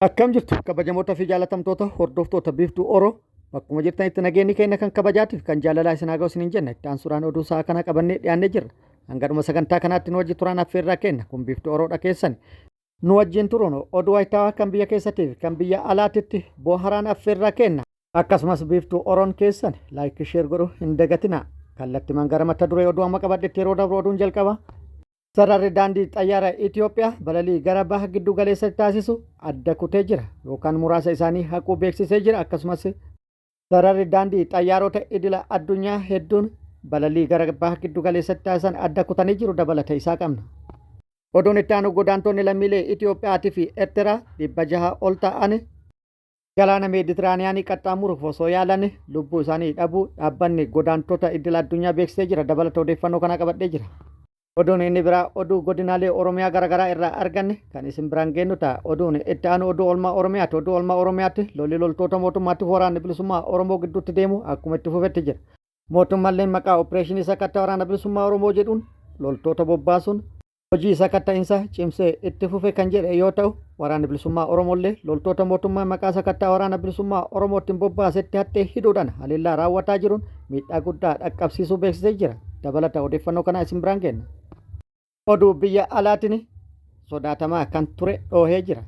Akkam jirtu kabajamoota fi jaalatamtoota hordoftoota biiftuu Oroo bakkuma jirtanitti nageenyi keenya kan kabajaatiif kan jaalalaa isin haa ga'u isiniin jenna itti aansuudhaan oduu isaa kana qabannee dhiyaannee jirra. Hangadhuma sagantaa kanaatti nu wajjin turaan affeerraa kenna kun biiftuu Oroodha keessan. Nu wajjin turuun oduu wayitaawaa kan biyya keessatiif kan biyya alaatitti booharaan affeerraa kenna. Akkasumas biiftuu Oroon keessan laayik sheer godhu hin dagatina. Kallattimaan gara mata duree oduu amma qabadhetti yeroo dabru oduun jalqaba. Sararri daandii xayyaara Itoophiyaa balalii gara baha giddu galeessa taasisu adda kutee jira yookaan muraasa isaanii haquu beeksisee jira. Akkasumas sararri daandii xayyaarota idila addunyaa hedduun balalii gara baha giddu galeessa taasisan adda kutanii jiru dabalata isaa qabna. Oduun itti aanu godaantonni lammiilee Itoophiyaatii fi Eertiraa 600 ol ta'an galaana meeditiraaniyaanii qaxxaamuruuf osoo yaalan lubbuu isaanii dhabuu dhaabbanni godaantota idila addunyaa beeksisee jira. Dabalata odeeffannoo kana qabadhee jira. Oduun inni biraa oduu godinaalee Oromiyaa garaagaraa irraa arganne kan isin biraan geenyu ta'a. Oduun itti aanu oduu oolmaa Oromiyaati. Oduu oolmaa Oromiyaatti lolli loltoota mootummaatti waraana bilisummaa Oromoo gidduutti deemu akkuma itti fufetti jira. Mootummaan maqaa opereeshinii sakatta'aa waraana bilisummaa Oromoo jedhuun loltoota bobbaasuun hojii sakatta'insa cimsee itti fufe kan jedhe yoo ta'u waraanni bilisummaa Oromoollee loltoota mootummaa maqaa sakatta'aa waraana bilisummaa Oromootiin bobbaasetti hattee hidhuudhaan haleellaa raawwataa jiruun miidhaa guddaa dhaqqabsiisuu beeksisee jira. Dabalata odeeffannoo kana isin biraan geenna. Oduu biyya alaatiin sodaatamaa kan ture dhoohee jira.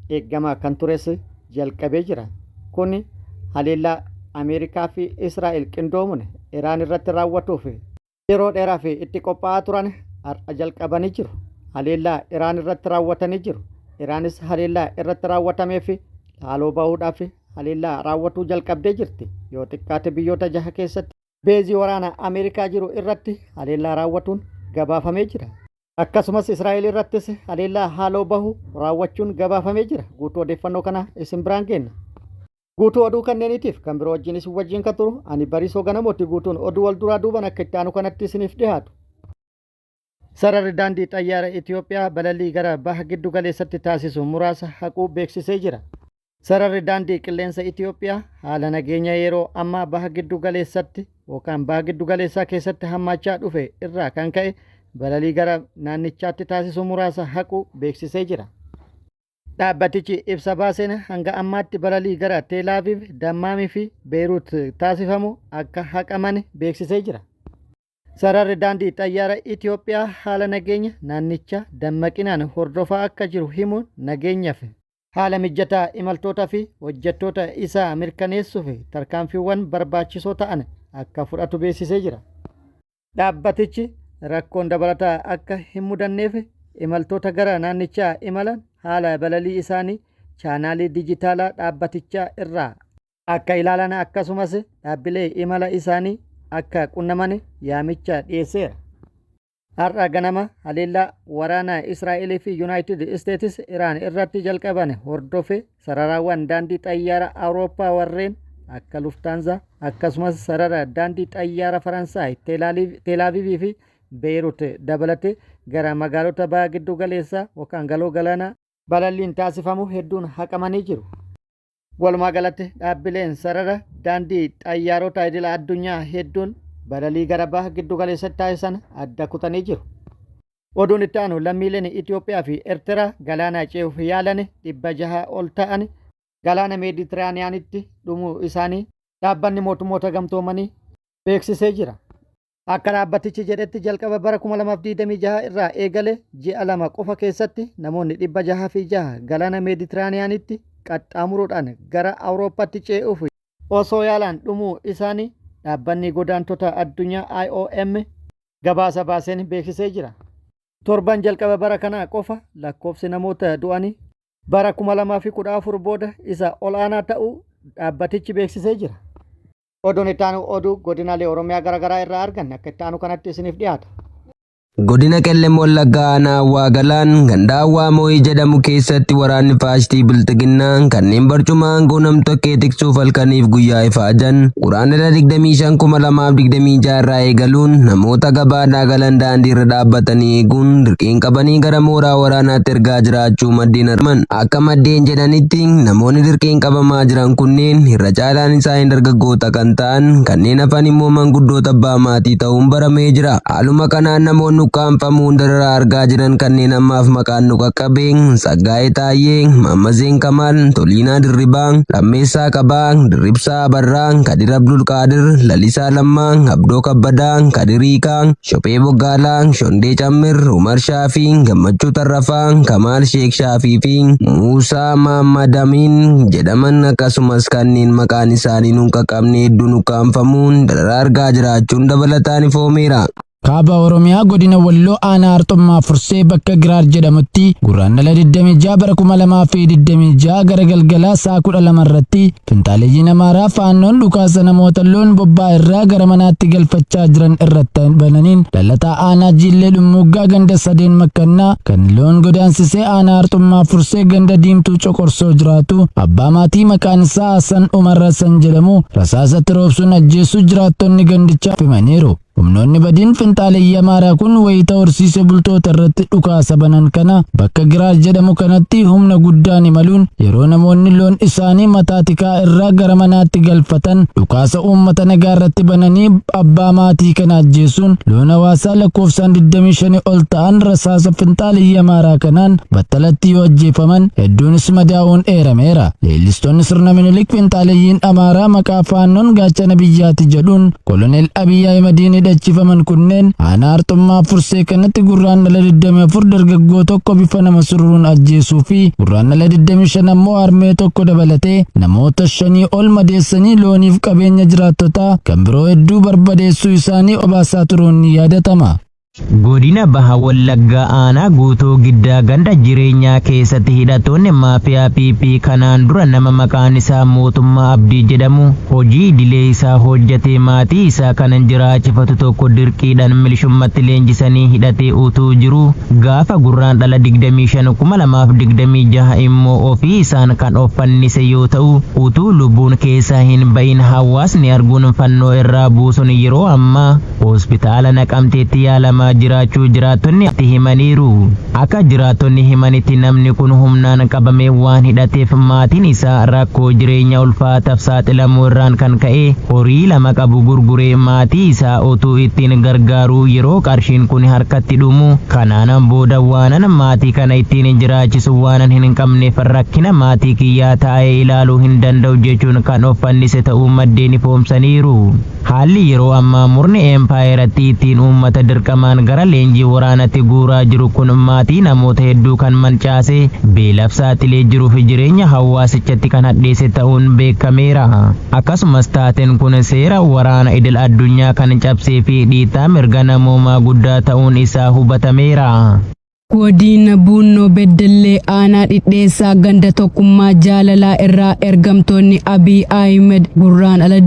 Eeggamaa kan tures jalqabee jira. Kun haleellaa Ameerikaa fi Israa'el qindoomuun Iraan irratti raawwatuuf yeroo dheeraaf itti qophaa'aa turan har'a jalqabanii jiru. Haleellaa Iraan irratti raawwatanii jiru. Iraanis haleellaa irratti raawwatameef haaloo bahuudhaaf haleellaa raawwatuu jalqabdee jirti. Yoo xiqqaate biyyoota 6 keessatti beezii waraana Ameerikaa jiru irratti haleellaa raawwatuun gabaafamee jira. Akkasumas Israa'el irrattis haleellaa haaloo bahu raawwachuun gabaafamee jira. Guutuu odeeffannoo kana isin biraan geenna. Guutuu oduu kanneeniitiif kan biroo wajjin isin wajjin kan turu ani Bariisoo Ganamooti. Guutuun oduu wal duraa duuban akka itti aanu kanatti isiniif dhiyaatu. Sararri daandii xayyaara Itoophiyaa balalii gara baha giddu galeessatti taasisu muraasa haquu beeksisee jira. Sararri daandii qilleensa Itoophiyaa haala nageenya yeroo ammaa baha giddu galeessatti yookaan baha giddu galeessaa keessatti hammaachaa dhufe irraa kan ka'e balalii gara naannichaatti taasisu muraasa haquu beeksisee jira. Dhaabbatichi ibsa baaseen hanga ammaatti balalii gara Teelaaviv, Dammaamii fi Beeruut taasifamu akka haqaman beeksisee jira. Sararri daandii xayyaara Itoophiyaa haala nageenya naannichaa dammaqinaan hordofaa akka jiru himuun nageenyaaf haala mijataa imaltootaa fi hojjettoota isaa mirkaneessuuf tarkaanfiiwwan barbaachisoo ta'an akka fudhatu beeksisee jira. Dhaabbatichi rakkoon dabalataa akka hin mudanneef imaltoota gara naannichaa imalan haala balalii isaanii chaanaalii dijitaalaa dhaabbatichaa irraa akka ilaalan akkasumas dhaabbilee imala isaanii akka qunnaman yaamicha dhiyeesseera. Har'a ganama haleellaa waraanaa Israa'el fi Yuunaayitid Isteetsi Iraan irratti jalqaban hordofe sararaawwan daandii xayyaara Awurooppaa warreen akka Luftaanzaa akkasumas sarara daandii xayyaara Faransaay Teelaavivii fi Beeruut dabalate gara magaalota baha giddu galeessaa yookaan galoo galaanaa balalliin taasifamu hedduun haqamanii jiru. Walumaa galatti dhaabbileen sarara daandii xayyaarota idila addunyaa hedduun balalii gara baha giddu galeessatti taasisan adda kutanii jiru. Oduun itti aanu lammiileen Itoophiyaa fi Eertiraa galaana ce'uuf yaalan 600 ol ta'an galaana meeditiraaniyaanitti dhumuu isaanii dhaabbanni mootummoota gamtoomanii beeksisee jira. Akka dhaabbatichi jedhetti jalqaba bara 2026 irraa eegale ji'a 2 qofa keessatti namoonni 606 galaana meeditiraaniyaanitti qaxxaamuruudhaan gara Awurooppaatti ce'uuf osoo yaalan dhumuu isaanii dhaabbanni godaantota addunyaa IOM gabaasa baaseen beeksisee jira. Torban jalqaba bara kanaa qofa lakkoofsi namoota du'anii bara 2014 booda isa olaanaa ta'uu dhaabbatichi beeksisee jira. Oduun itti aanu oduu godinaalee Oromiyaa garaagaraa irraa arganne akka itti aanu kanatti isiniif dhiyaata. Godina Qellem Wallaggaa Aanaa Galaan ganda Waamo'ii jedhamu keessatti waraanni faashistii Bilxiginnaa kanneen barcuma aangoo nam-tokkee tiksuuf halkaniif guyyaa ifaajan Quraanota 25,2026 irraa eegaluun namoota gabaadhaa galan daandii irra dhaabbatanii eeguun dirqiin qabanii gara mooraa waraanaatti ergaa jiraachuu maddeen arman. Akka maddeen jedhanitti namoonni dirqiin qabamaa jiran kunneen irra caalaan isaanii dargaggoota kan ta'an kanneen hafan immoo manguddoota abbaa maatii ta'uun baramee jira. Haaluma kanaan namoonni ukkaanfamuun dararaa argaa jiran kanneen ammaaf maqaan nu qaqqabeen Saggaayee Taayyee, Mammazeen Kamal, Toliinaa Dirribaa, Lammeessaa Qabaa, Dirribsaa Abarraa, Kadir Abdul Qaadir, Lalisaa Lammaa, Abdoo Kabbadaa, Kadirii Kaan, Shophee Boggaalaa, Shondee Cammir, Umar Shaafii, Gammachuu Tarrafaa, Kamaal Sheek Shaafii fi Muusaa Mahammad Amiin jedhaman akkasumas kanneen maqaan isaanii nu qaqqabne hedduun ukkaanfamuun dararaa argaa jiraachuun dabalataan ifoomeera. Kaaba Oromiyaa godina Walloo aanaa Arxummaa Fursee bakka Giraar jedhamutti guraandhala 26 bara 2026 gara galgalaa sa'a 12 irratti finxaaleeyyiin Amaaraa faannoon dhukaasa namoota loon bobbaa irraa gara manaatti galfachaa jiran irratti bananiin lalataa aanaa Jiillee Dhummuuggaa ganda sadeen makkannaa kan loon godaansisee aanaa Arxummaa Fursee ganda Diimtuu Coqorsoo jiraatu abbaa maatii maqaan isaa Hasan Umar Hasan jedhamu rasaasatti roobsuun ajjeesuu jiraattonni gandichaa himaniiru. Humnoonni badiin finxaaleeyyii Amaaraa kun wayita horsiise bultoota irratti dhukaasa banan kana bakka Giraar jedhamu kanatti humna guddaan imaluun yeroo namoonni loon isaanii mataa tikaa irraa gara manaatti galfatan dhukaasa uummata nagaa irratti bananii abbaa maatii kana ajjeesuun loon hawaasaa lakkoofsaan 25 ol ta'an rasaasa finxaaleeyyii Amaaraa kanaan battalatti yoo ajjeefaman hedduunis madaa'uun eerameera. Leellistoonni sirna Minilik finxaaleeyyiin Amaaraa maqaa faannoon gaachana biyyaati jedhuun Koloneel Abiyyi Ahimadiin hidhachiifaman kunneen aanaa Arxummaa Fursee kanatti guraandhala 24 dargaggoo tokko bifa nama suruun ajjeesuu fi guraandhala 25 ammoo harmee tokko dabalatee namoota 5 ol madeessanii looniif qabeenya jiraattotaa kan biroo hedduu barbadeessuu isaanii obaasaa turuun ni yaadatama. Godina Baha Wallaggaa aanaa guutuu giddaa ganda jireenyaa keessatti hidhattoonni maafiyaa PP kanaan dura nama maqaan isaa Mootummaa Abdii jedhamu hojii idilee isaa hojjetee maatii isaa kanan jiraachifatu tokko dirqiidhaan milishummatti leenjisanii hidhatee utuu jiru gaafa guraandhala 25/2026 immoo ofii isaan kan of fannise yoo ta'u utuu lubbuun keessaa hin bahin hawaasni arguun fannoo irraa buusuun yeroo ammaa hospitaala Naqamteetti yaalamaa jiraachuu jiraattonni itti himaniiru. Akka jiraattonni himanitti namni kun humnaan qabamee waan hidhateef maatiin isaa rakkoo jireenya ulfaataaf saaxilamuu irraan kan ka'e horii lama qabu gurguree maatii isaa utuu ittiin gargaaruu yeroo qarshiin kun harkatti dhumu kanaan booda waanan maatii kana ittiin jiraachisu waanan hin qabneef rakkina maatii kiyyaa taa'ee ilaaluu hin danda'u jechuun kan of fannise ta'uu maddeen ifoomsaniiru. Haalli yeroo ammaa murni Empaayeratti ittiin uummata dirqamaan gara leenjii waraanatti guuraa jiru kun maatii namoota hedduu kan mancaase beelaaf saaxilee jiruu fi jireenya hawaasichatti kan hadheesse ta'uun beekameera. Akkasumas taateen kun seera waraana idil addunyaa kan cabsee fi dhiittaa mirga namoomaa guddaa ta'uun isaa hubatameera. Godina Bunnoo Beddellee aanaa dhidheessaa ganda tokkummaa jaalalaa irraa ergamtoonni Abiy Ahmed guraandhala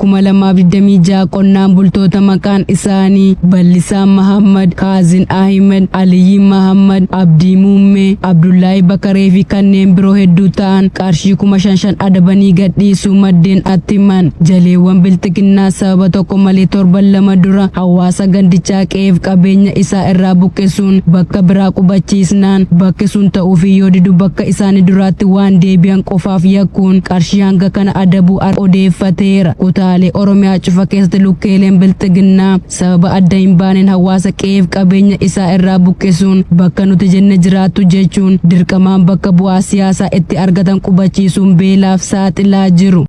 23/2026 qonnaan bultoota maqaan isaanii Ballisaa Mahammad, Kaazin Ahmed, Aliyyi Mahammad, Abdii Muummee, Abdullaahi Bakaree fi kanneen biroo hedduu ta'an qarshii 5,500 adabanii gadhiisuu maddeen attiman. Jaleewwan biltiginnaa sababa tokko malee torban lama dura hawaasa gandichaa qe'eef qabeenya isaa irraa buqqisuun bakka biraa qubachiisnaan bakki sun ta'uuf yoo didu bakka isaanii duraatti waan deebi'an qofaaf yakkuun qarshii hanga kana adabuu odeeffateera. Kutaalee Oromiyaa cufa keessatti lukkeeleen biltiginnaa sababa adda hin baaneen hawaasa qe'eef qabeenya isaa irraa buqqisuun bakka nuti jenne jiraattu jechuun dirqamaan bakka bu'aa siyaasaa itti argatan qubachiisuun beelaaf saaxilaa jiru.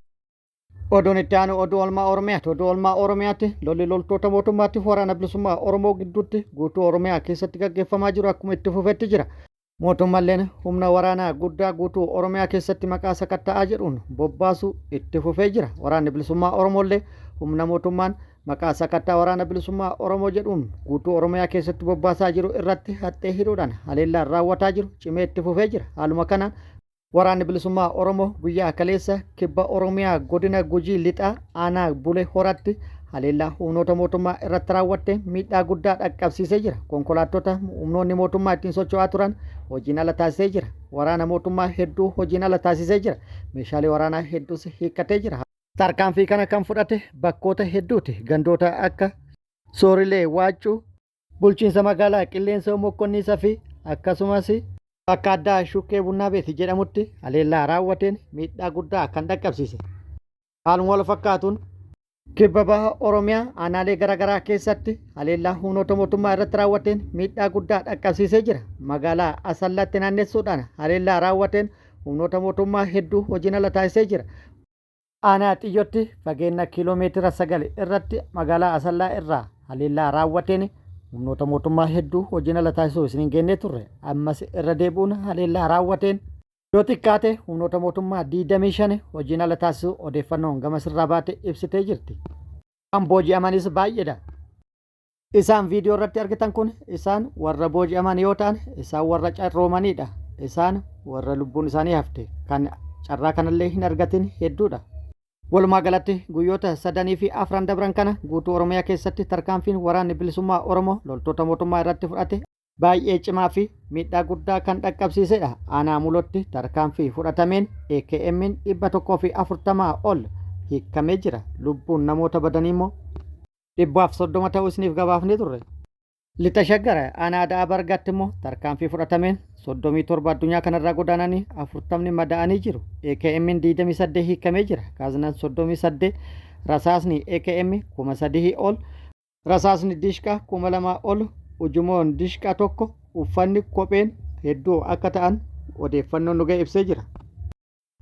Oduun itti aanu oduu oolmaa Oromiyaati. Oduu oolmaa Oromiyaatti lolli loltoota mootummaatti waraana bilisummaa Oromoo gidduutti guutuu Oromiyaa keessatti gaggeeffamaa jiru akkuma itti fufetti jira. Mootummalleen humna waraanaa guddaa guutuu Oromiyaa keessatti maqaa sakatta'aa jedhuun bobbaasu itti fufee jira. Waraanni bilisummaa Oromoollee humna mootummaan maqaa sakattaa waraana bilisummaa Oromoo jedhuun guutuu Oromiyaa keessatti bobbaasaa jiru irratti haxxee hidhuudhaan haleellaan raawwataa jiru cimee itti fufee jira. Haaluma kanaan waraanni bilisummaa Oromoo guyyaa kaleessa kibba Oromiyaa godina Gujii lixaa aanaa Bulee Horatti haleellaa humnoota mootummaa irratti raawwatte miidhaa guddaa dhaqqabsiisee jira. Konkolaattota humnoonni mootummaa ittiin socho'aa turan hojiin ala taasisee jira. Waraana mootummaa hedduu hojiin ala taasisee jira. Meeshaalee waraanaa hedduus hiikkatee jira. Tarkaanfii kana kan fudhate bakkoota hedduuti. Gandoota akka Soorilee Waaccuu, bulchiinsa magaalaa Qilleensa Mokkonniisaa fi akkasumas bakka addaa Shukkee Bunnaa Beeti jedhamutti haleellaa raawwateen miidhaa guddaa kan dhaqqabsiise. Haaluma wal fakkaatuun Kibba baha Oromiyaa aanaalee garaagaraa keessatti haleellaa humnoota mootummaa irratti raawwateen miidhaa guddaa dhaqqabsiisee jira. Magaalaa Asallaatti naannessuudhaan haleellaa raawwateen humnoota mootummaa hedduu hojiin ala taasisee jira. Aanaa Xiyyootti fageenya kiiloomeetira 9 irratti magaalaa Asallaa irraa haleellaa raawwateen humnoota mootummaa hedduu hojiin ala taasisuu isin geennee turre. Ammas irra deebi'uun haleellaa raawwateen yoo xiqqaate humnoota mootummaa 25 hojiin ala taasisuu odeeffannoon gama sirraa baate ibsitee jirti. Kan booji'amanis baay'eedha. Isaan viidiyoo irratti argitan kun isaan warra booji'aman yoo ta'an isaan warra carroomanidha. Isaan warra lubbuun isaanii hafte kan carraa kanallee hin argatin hedduudha. Walumaa galatti guyyoota 3 fi 4 dabran kana guutuu Oromiyaa keessatti tarkaanfiin waraanni bilisummaa Oromoo loltoota mootummaa irratti fudhate baay'ee cimaa fi miidhaa guddaa kan dhaqqabsiisedha. Aanaa Mulootti tarkaanfii fudhatameen AKM'n 140 ol hiikamee jira. Lubbuun namoota badanii immoo 130 ta'uu isiniif gabaafnee turre. Lixa Shaggar aanaa Ada'aa Bargaatti immoo tarkaanfii fudhatameen 37 addunyaa kanarraa godaananii 40 madaa'anii jiru. AKM'n 28 hiikamee jira. Kaasnaan 38 rasaasni AKM 3,000 ol rasaasni dishqaa 2,000 ol ujumoon dishqaa tokko uffanni kopheen hedduu akka ta'an odeeffannoon nu ga'e ibsee jira.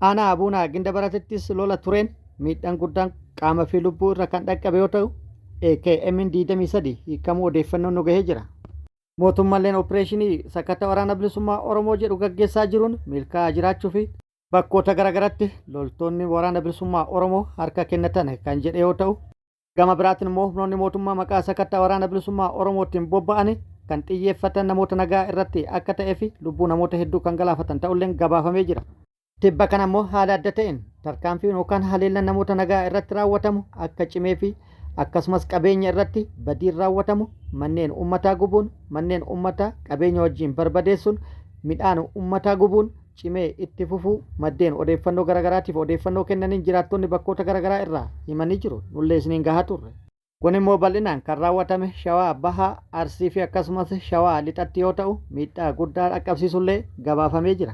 Aanaa Abuunaa Ginda Baratettis lola tureen miidhaan guddaan qaama fi lubbuu irra kan dhaqqabe yoo ta'u AKM'n 23 hiikamuu odeeffannoon nu ga'ee jira. Mootummaan opereeshinii sakata waraana bilisummaa Oromoo jedhu gaggeessaa jiruun milkaa'aa jiraachuu fi bakkoota garaagaratti loltoonni waraana bilisummaa Oromoo harka kennatan kan jedhe yoo ta'u gama biraatiin immoo humnoonni mootummaa maqaa sakata waraana bilisummaa Oromootiin bobba'an kan xiyyeeffatan namoota nagaa irratti akka ta'ee fi lubbuu namoota hedduu kan galaafatan ta'ullee gabaafamee jira. Tibba kana immoo haala adda ta'een tarkaanfiin yookaan haleellaan namoota nagaa irratti raawwatamu akka cimee fi akkasumas qabeenya irratti badiin raawwatamu manneen ummataa gubuun manneen ummataa qabeenya wajjin barbadeessuun midhaan ummataa gubuun cimee itti fufuu maddeen odeeffannoo garaagaraatiif odeeffannoo kennaniin jiraattonni bakkoota garaagaraa irraa himanii jiru. Nullee isiniin gahaa turre. Kun immoo bal'inaan kan raawwatame Shawaa Bahaa Arsii fi akkasumas Shawaa Lixatti yoo ta'u miidhaa guddaa dhaqqabsiisullee gabaafamee jira.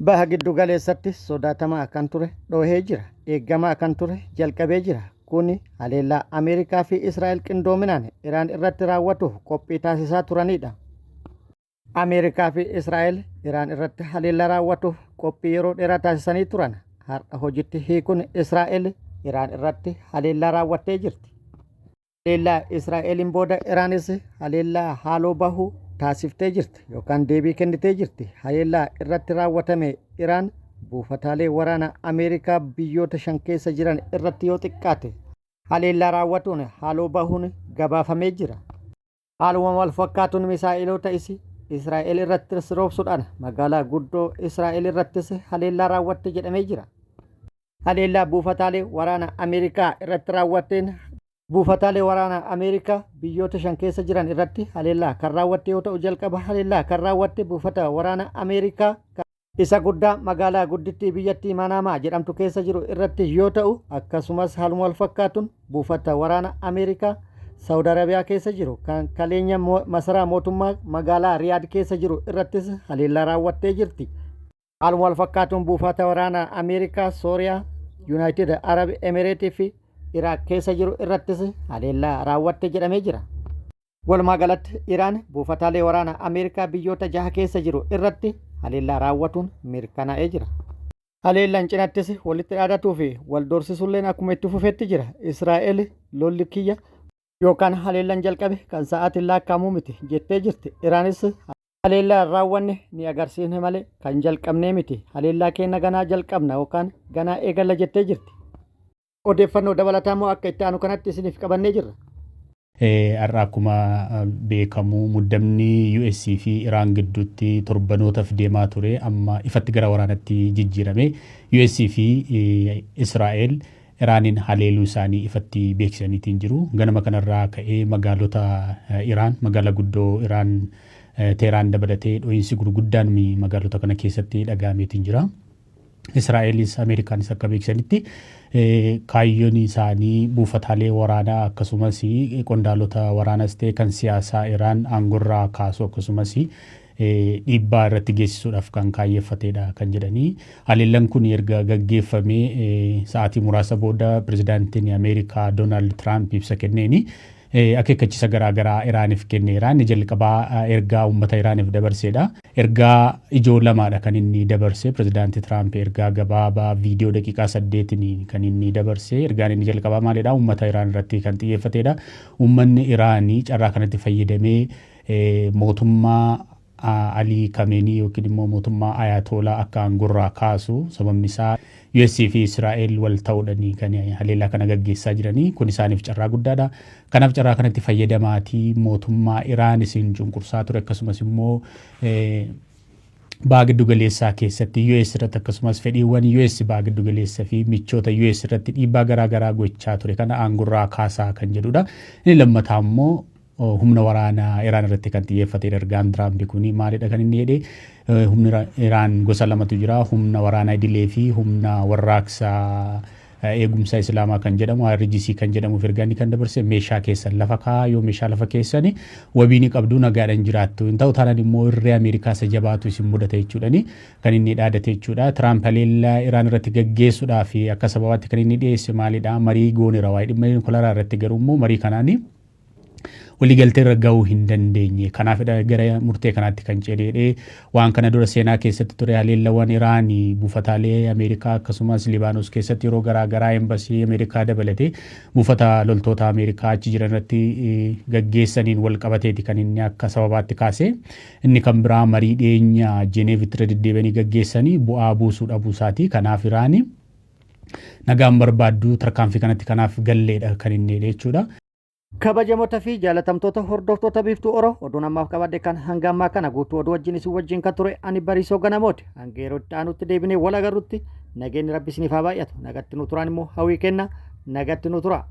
Baha giddu galeessatti sodaatamaa kan ture dhoohee jira. Eeggamaa kan ture jalqabee jira. Kun haleellaa Ameerikaa fi Israa'el qindoominaan Iraan irratti raawwatuuf qophii taasisaa turanidha. Ameerikaa fi Israa'el Iraan irratti haleellaa raawwatuuf qophii yeroo dheeraa taasisanii turan. Har'a hojiitti hiikuun Israa'el Iraan irratti haleellaa raawwattee jirti. Haleellaa Israa'eliin booda Iraanis haleellaa haaloo bahuu taasiftee jirti yookaan deebii kennitee jirti. Haleellaa irratti raawwatame Iraan buufataalee waraana Ameerikaa biyyoota 5 keessa jiran irratti yoo xiqqaate haleellaa raawwatuun haaloo bahuun gabaafamee jira. Haaluma wal fakkaatuun misaa'eloota Israa'el irrattis roobsuudhaan magaalaa guddoo Israa'el irrattis haleellaa raawwatte jedhamee jira. Haleellaa buufataalee waraana Ameerikaa irratti raawwatteen buufataalee waraana Ameerikaa biyyoota 5 keessa jiran irratti haleellaa kan raawwatte yoo ta'u jalqaba haleellaa kan raawwatte buufata waraana Ameerikaa isa guddaa magaalaa guddittii biyyattii Manaamaa jedhamtu keessa jiru irratti yoo ta'u akkasumas haaluma wal fakkaatuun buufata waraana Ameerikaa Saawud Arabiyaa keessa jiru kan kaleenya masaraa mootummaa magaalaa Riyaad keessa jiru irrattis haleellaa raawwattee jirti. Haaluma wal fakkaatuun buufata waraana Ameerikaa Sooriyaa, Yuunaayitid Arab Emireetii fi Iraaq keessa jiru irrattis haleellaa raawwatte jedhamee jira. Walumaa galatti Iraan buufataalee waraana Ameerikaa biyyoota 6 keessa jiru irratti haleellaa raawwatuun mirkanaa'ee jira. Haleellaan cinattis walitti dhaadatuu fi wal doorsisuulleen akkuma itti fufeetti jira. Israa'el lolli kiyya yookaan haleellaan jalqabe kan sa'aatiin lakkaa'amuu miti jettee jirti. Iraanis haleellaa raawwanne ni agarsiisne malee kan jalqabnee miti. Haleellaa keenya ganaa jalqabna yookaan ganaa eegalla jettee jirti. Odeeffannoo dabalataa immoo akka itti aanu kanatti isiniif qabannee jirra. Har'a akkuma beekamu muddamni US fi Iraan gidduutti torbanootaf deemaa ture amma ifatti gara waraanatti jijjiirame. US fi Israa'el Iraaniin haleeluu isaanii ifatti beeksisaniitiin jiru. Ganama kanarraa ka'ee magaalota Iraan magaalaa guddoo Iraan Teheraan dabalatee dho'iinsi gurguddaan magaalota kana keessatti dhaga'ameetiin jira. Israa'elis Ameerikaanis akka beeksisanitti kaayyoon isaanii buufataalee waraanaa akkasumas qondaalota waraanaas ta'e kan siyaasaa Iraan aangorraa kaasu akkasumas dhiibbaa irratti geessisuudhaaf kan kaayeffatedha kan jedhanii haleellaan kun erga gaggeeffamee sa'aatii muraasa booda pirezidaantiin Ameerikaa Doonaald Tiraamp ibsa kenneeni akeekkachiisa garaagaraa Iraaniif kenneera. Inni jalqabaa ergaa uummata Iraaniif dabarseedha. Ergaa ijoo lamaadha kan inni dabarse pirezidaantii Tiraamp ergaa gabaabaa viidiyoo daqiiqaa 8 kan inni dabarse. Ergaan inni jalqabaa maalidha? Uummata Iraan irratti kan xiyyeeffatedha. Uummanni Iraanii carraa kanatti fayyadamee mootummaa Alii Kameenii yookiin immoo mootummaa Ayatolaa akka aangorraa kaasu sababni isaa US fi Israa'el wal ta'uudhanii kan haleellaa kana gaggeessaa jiranii kun isaaniif carraa guddaadha. Kanaaf carraa kanatti fayyadamaatii mootummaa Iraan isin cunqursaa ture akkasumas immoo baa giddu galeessaa keessatti US irratti akkasumas fedhiiwwan US baa giddu galeessaa fi michoota US irratti dhiibbaa garaagaraa gochaa ture kana aangorraa kaasaa kan jedhudha. Inni lammataa immoo humna waraanaa Iraan irratti kan xiyyeeffate ergaan Tiraamp kuni maalidha kan inni jedhe humni Iraan gosa lamatu jira humna waraanaa idilee fi humna warraaqsaa eegumsa Islaamaa kan jedhamu IRGC kan jedhamu ergaan kan dabarse meeshaa keessan lafa kaa yoo meeshaa lafa keessani wabiini qabdu nagaadhaan jiraattu hin ta'u taanaan immoo irree Ameerikaa isa jabaatu isin mudata jechuudhani kan inni dhaadate jechuudha. Tiraamp haleellaa Iraan irratti gaggeessuudhaa fi akka sababaatti kan inni dhiyeesse maalidha marii goonira waa'ee dhimma nukilaaraa irratti garuu immoo marii kanaanii waliigaltee irra gahuu hin dandeenye. Kanaaf gara murtee kanaatti kan ceedhee waan kana dura seenaa keessatti ture haleellawwan Iraanii buufataalee Ameerikaa akkasumas Libaanos keessatti yeroo garaagaraa embasii Ameerikaa dabalatee buufata loltoota Ameerikaa achi jiran irratti gaggeessaniin wal qabateeti kan inni akka sababaatti kaase. Inni kan biraa marii dhiyeenya Jeneevitti irra deddeebi'anii gaggeessanii bu'aa buusuu dhabuusaati. Kanaaf Iraanii nagaan barbaaddu tarkaanfii kanatti kanaaf galleedha kan inni jechuudha. Kabajamoota fi jaalatamtoota hordoftoota biiftuu Oroo oduun ammaaf qabadde kan hanga ammaa kana guutuu oduu wajjin isin wajjin kan ture ani Bariisoo Ganamooti. Hanga yeroo itti aanutti deebinee wal agarrutti nageenyi rabbi isiniif haa baay'atu. Nagatti nu turaan immoo hawwii kenna nagatti nu tura.